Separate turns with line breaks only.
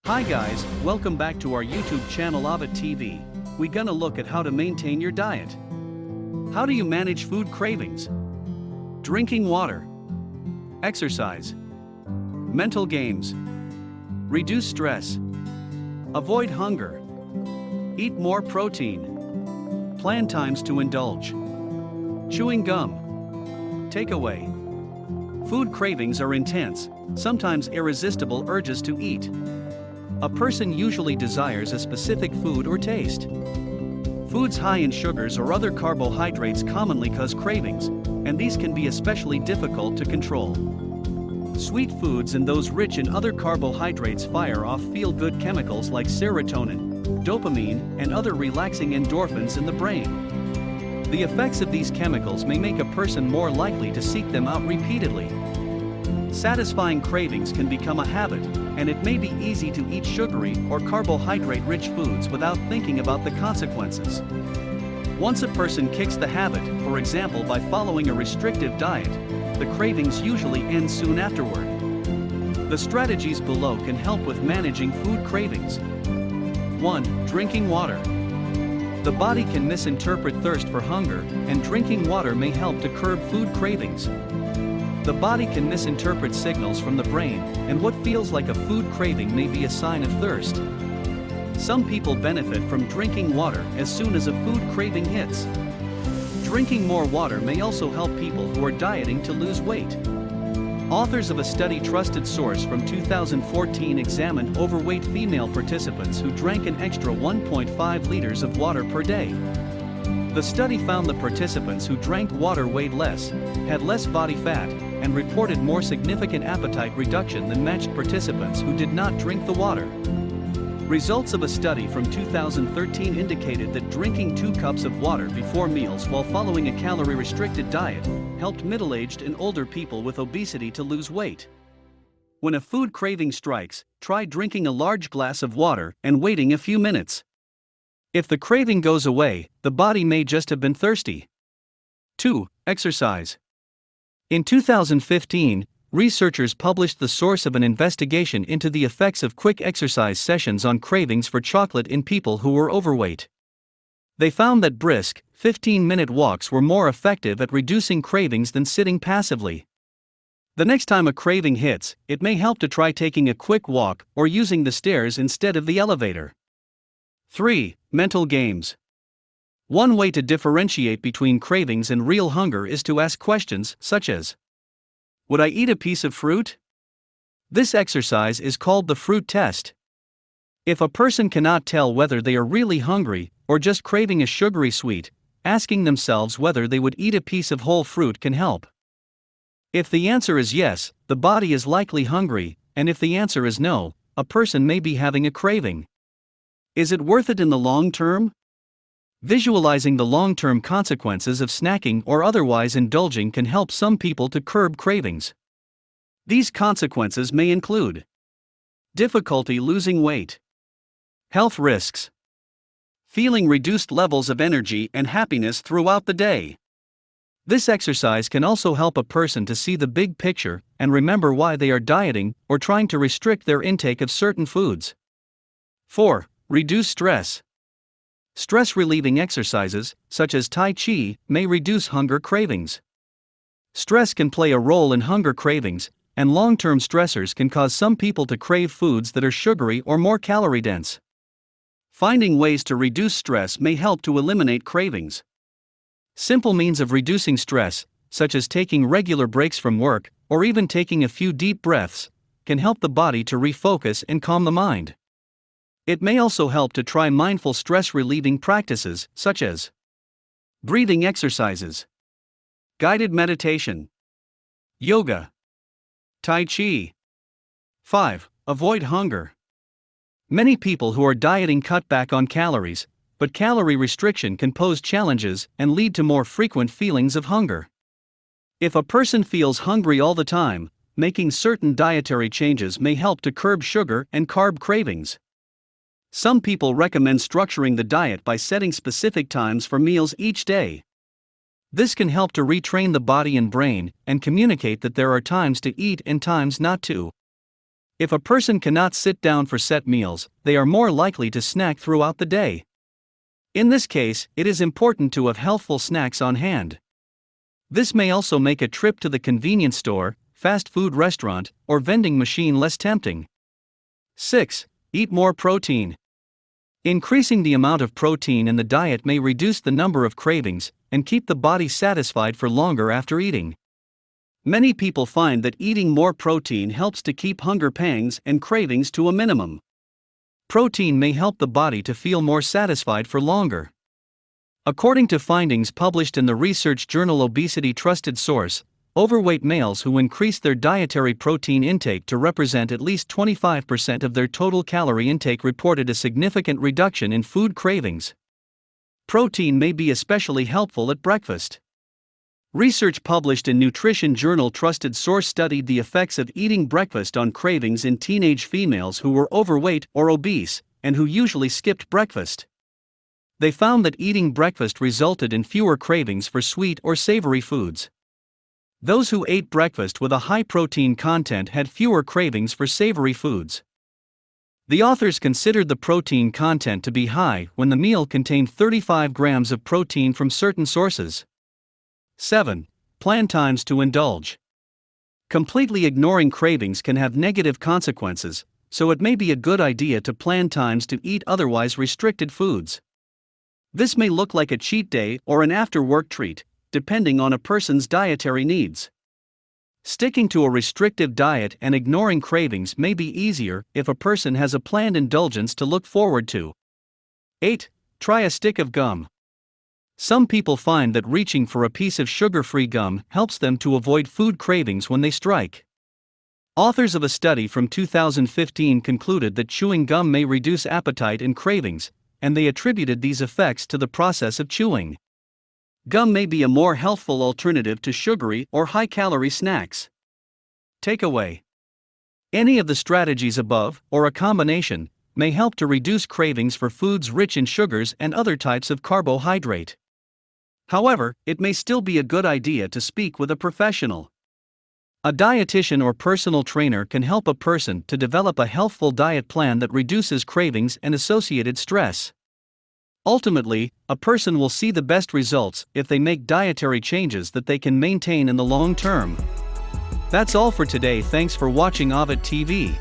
Hi guys, welcome back to our YouTube channel Ava TV. We gonna look at how to maintain your diet. How do you manage food cravings? Drinking water. Exercise. Mental games. Reduce stress. Avoid hunger. Eat more protein. Plan times to indulge. Chewing gum. Takeaway. Food cravings are intense, sometimes irresistible urges to eat. A person usually desires a specific food or taste. Foods high in sugars or other carbohydrates commonly cause cravings, and these can be especially difficult to control. Sweet foods and those rich in other carbohydrates fire off feel-good chemicals like serotonin, dopamine, and other relaxing endorphins in the brain. The effects of these chemicals may make a person more likely to seek them out repeatedly. Satisfying cravings can become a habit, and it may be easy to eat sugary or carbohydrate-rich foods without thinking about the consequences. Once a person kicks the habit, for example by following a restrictive diet, the cravings usually end soon afterward. The strategies below can help with managing food cravings. 1. Drinking water. The body can misinterpret thirst for hunger, and drinking water may help to curb food cravings. The body can misinterpret signals from the brain, and what feels like a food craving may be a sign of thirst. Some people benefit from drinking water as soon as a food craving hits. Drinking more water may also help people who are dieting to lose weight. Authors of a study trusted source from 2014 examined overweight female participants who drank an extra 1.5 liters of water per day. The study found the participants who drank water weighed less, had less body fat, and reported more significant appetite reduction than matched participants who did not drink the water. Results of a study from 2013 indicated that drinking 2 cups of water before meals while following a calorie-restricted diet helped middle-aged and older people with obesity to lose weight. When a food craving strikes, try drinking a large glass of water and waiting a few minutes. If the craving goes away, the body may just have been thirsty. 2. Exercise. In 2015, researchers published the source of an investigation into the effects of quick exercise sessions on cravings for chocolate in people who were overweight. They found that brisk, 15-minute walks were more effective at reducing cravings than sitting passively. The next time a craving hits, it may help to try taking a quick walk or using the stairs instead of the elevator. 3. Mental games. One way to differentiate between cravings and real hunger is to ask questions such as, "Would I eat a piece of fruit?" This exercise is called the fruit test. If a person cannot tell whether they are really hungry or just craving a sugary sweet, asking themselves whether they would eat a piece of whole fruit can help. If the answer is yes, the body is likely hungry, and if the answer is no, a person may be having a craving. Is it worth it in the long term? Visualizing the long-term consequences of snacking or otherwise indulging can help some people to curb cravings. These consequences may include difficulty losing weight, health risks, feeling reduced levels of energy and happiness throughout the day. This exercise can also help a person to see the big picture and remember why they are dieting or trying to restrict their intake of certain foods. 4. Reduce stress. Stress-relieving exercises, such as Tai Chi, may reduce hunger cravings. Stress can play a role in hunger cravings, and long-term stressors can cause some people to crave foods that are sugary or more calorie-dense. Finding ways to reduce stress may help to eliminate cravings. Simple means of reducing stress, such as taking regular breaks from work, or even taking a few deep breaths, can help the body to refocus and calm the mind. It may also help to try mindful stress-relieving practices, such as breathing exercises, guided meditation, yoga, Tai Chi. 5. Avoid hunger. Many people who are dieting cut back on calories, but calorie restriction can pose challenges and lead to more frequent feelings of hunger. If a person feels hungry all the time, making certain dietary changes may help to curb sugar and carb cravings. Some people recommend structuring the diet by setting specific times for meals each day. This can help to retrain the body and brain and communicate that there are times to eat and times not to. If a person cannot sit down for set meals, they are more likely to snack throughout the day. In this case, it is important to have healthful snacks on hand. This may also make a trip to the convenience store, fast food restaurant, or vending machine less tempting. 6. Eat more protein. Increasing the amount of protein in the diet may reduce the number of cravings and keep the body satisfied for longer after eating. Many people find that eating more protein helps to keep hunger pangs and cravings to a minimum. Protein may help the body to feel more satisfied for longer. According to findings published in the research journal Obesity Trusted Source, overweight males who increase their dietary protein intake to represent at least 25% of their total calorie intake reported a significant reduction in food cravings. Protein may be especially helpful at breakfast. Research published in nutrition journal Trusted Source studied the effects of eating breakfast on cravings in teenage females who were overweight or obese, and who usually skipped breakfast. They found that eating breakfast resulted in fewer cravings for sweet or savory foods. Those who ate breakfast with a high protein content had fewer cravings for savory foods. The authors considered the protein content to be high when the meal contained 35 grams of protein from certain sources. 7. Plan times to indulge. Completely ignoring cravings can have negative consequences, so it may be a good idea to plan times to eat otherwise restricted foods. This may look like a cheat day or an after-work treat, depending on a person's dietary needs. Sticking to a restrictive diet and ignoring cravings may be easier if a person has a planned indulgence to look forward to. 8. Try a stick of gum. Some people find that reaching for a piece of sugar-free gum helps them to avoid food cravings when they strike. Authors of a study from 2015 concluded that chewing gum may reduce appetite and cravings, and they attributed these effects to the process of chewing. Gum may be a more healthful alternative to sugary or high-calorie snacks. Takeaway: any of the strategies above, or a combination, may help to reduce cravings for foods rich in sugars and other types of carbohydrate. However, it may still be a good idea to speak with a professional. A dietitian or personal trainer can help a person to develop a healthful diet plan that reduces cravings and associated stress. Ultimately, a person will see the best results if they make dietary changes that they can maintain in the long term. That's all for today. Thanks for watching Ovid TV.